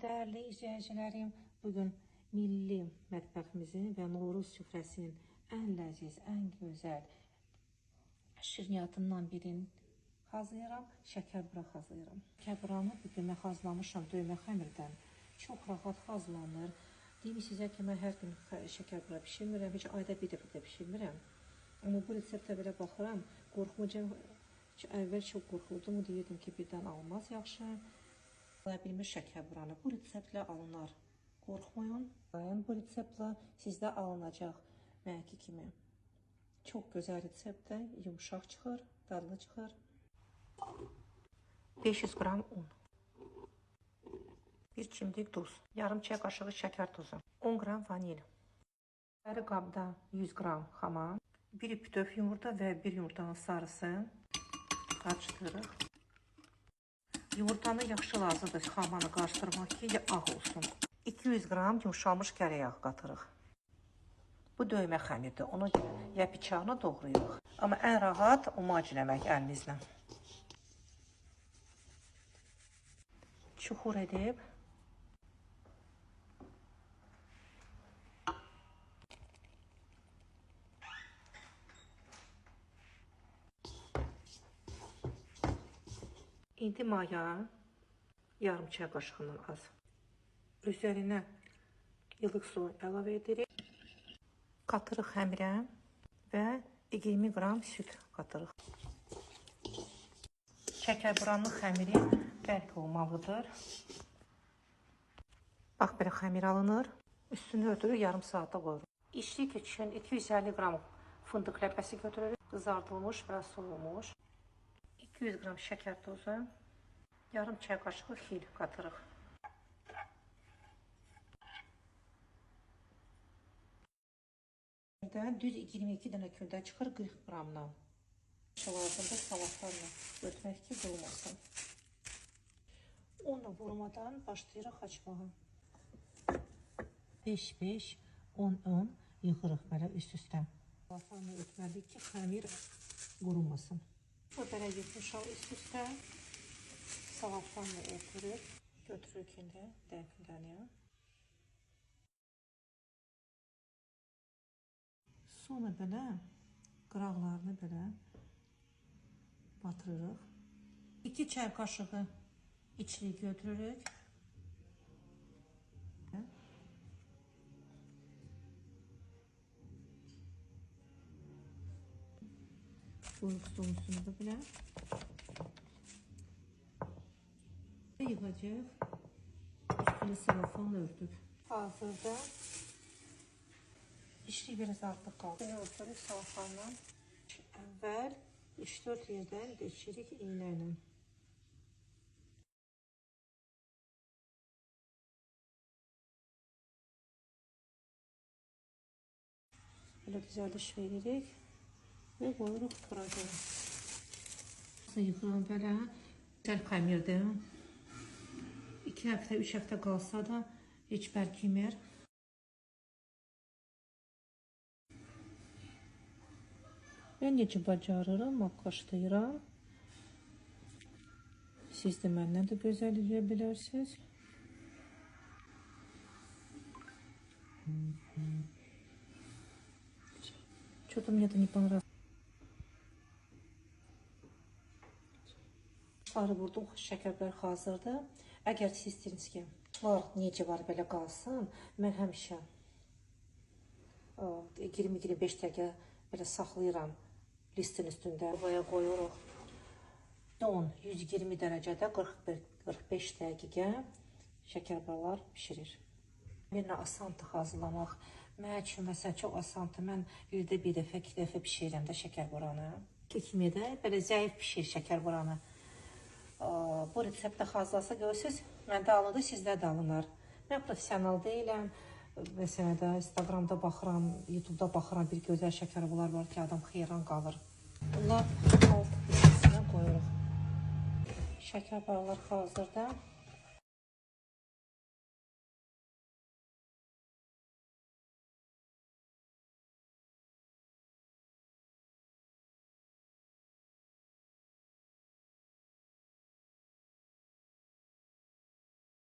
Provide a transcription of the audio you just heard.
Değerli izləyicilərim, bugün milli mətbəximizin və Novruz süfrəsinin ən ləziz, ən gözəl şirniyyatından birini hazırlayıram, şəkərbura hazırlayıram. Şəkərburanı bugün mən hazırlamışam döymə xəmirdən. Çox rahat hazırlanır. Deyim sizə ki, mən hər gün şəkərbura pişirmirəm, heç ayda bir dəfə də pişirmirəm. Amma bu reseptə belə baxıram, qorxmayacam. Əvvəl çox qorxuldum, deyirdim ki, birdən almaz yaxşı. Bilmir şəkərburanı bu reseptlə alınar. Qorxmayın. Bu reseptlə sizdə alınacaq mənki kimi. Çox gözəl reseptdə, yumuşaq çıxır, dadlı çıxır. 500 qram un. 1 çimdik duz. Yarım çay qaşığı şəkər tozu. 10 qram vanil. Hər qabda 100 qram xaman. 1 bütöv yumurta və 1 yumurtanın sarısı. Qarışdırırıq. Yumurtanı yaxşı lazımdır xamanı qarışdırmaq ki, ağ olsun. 200 qram yumuşalmış kərə yağı qatırıq. Bu döymə xəmirdir. Onu ya bıçaqla doğrayırıq. Amma ən rahat umacləmək əlinizlə. Çuxur edib. İndi maya yarım çay qaşığından az. Üzərinə ilıq su əlavə edirik. Qatırıq xəmirə və 20 qram süt qatırıq. Şəkərburanın xəmiri bərk olmalıdır. Bax, belə xəmir alınır. Üstünü örtürük, yarım saata qoyuruq. İçlik üçün 250 qram fındıq ləpəsi götürürük. Qızardılmış və soğumuş. 200 qram şəkər tozu, yarım çay qaşığı xil qatırıq. Düz 22 dənə küldə çıxır 40 qramdan. Lazımda salatlarla ötmək ki, qolmasın. Onu vurmadan başlayırıq açmağa. 5-5, 10-10 yığırıq belə üst-üstə. Salatlarla ötməliyik ki, xəmir qurulmasın. Bu belə yıxmışaq üst-üstə. Salatlarla örtürük. Götürürük indi dəqiqləniyə. Sonra belə qıraqlarını belə batırırıq. 2 çay qaşığı içlik götürürük. Qoyuqsun üstündə belə. Yığacaq. Üstünü salafanla örtüb. Hazırda içlik biraz artıq qaldı. Örtürük salafanla. Əvvəl 3-4 yerdən geçirik iğnə ilə. Belə düzəldiş veririk. Və qoyuruq fıracana. Yıxıram belə. Gözəl xəmirdir. 2 həftə, 3 həftə qalsa da heç bərkimir. Mən necə bacarıram, maqqaşlayıram. Siz də məndən də gözəl eləyə bilərsiniz. Что-то мне это не понравилось. Sarı vurdum, şəkərlər hazırdır. Əgər siz istəyirsiniz ki, necə var belə qalsın, mən həmişə 20-25 dəqiqə belə saxlayıram listin üstündə. Buraya qoyuruq 120 dərəcədə 40-45 dəqiqə şəkərbaralar pişirir. Mənə asandır hazırlamaq. Mən üçün məsələn çox asandır. Mən ildə bir dəfə, 2 dəfə pişirirəm də şəkərburanı. Kimi də belə zəif pişir şəkərburanı. Bu reseptdə hazırlasa görürsünüz, məndə alınır, sizdə də alınır. Mən profesional deyiləm. Məsələn də Instagramda baxıram, YouTube'da baxıram, bir gözəl şəkərbaralar var ki, adam xeyran qalır. Bunlar alt üstünə qoyuruq. Şəkərbaralar hazırda.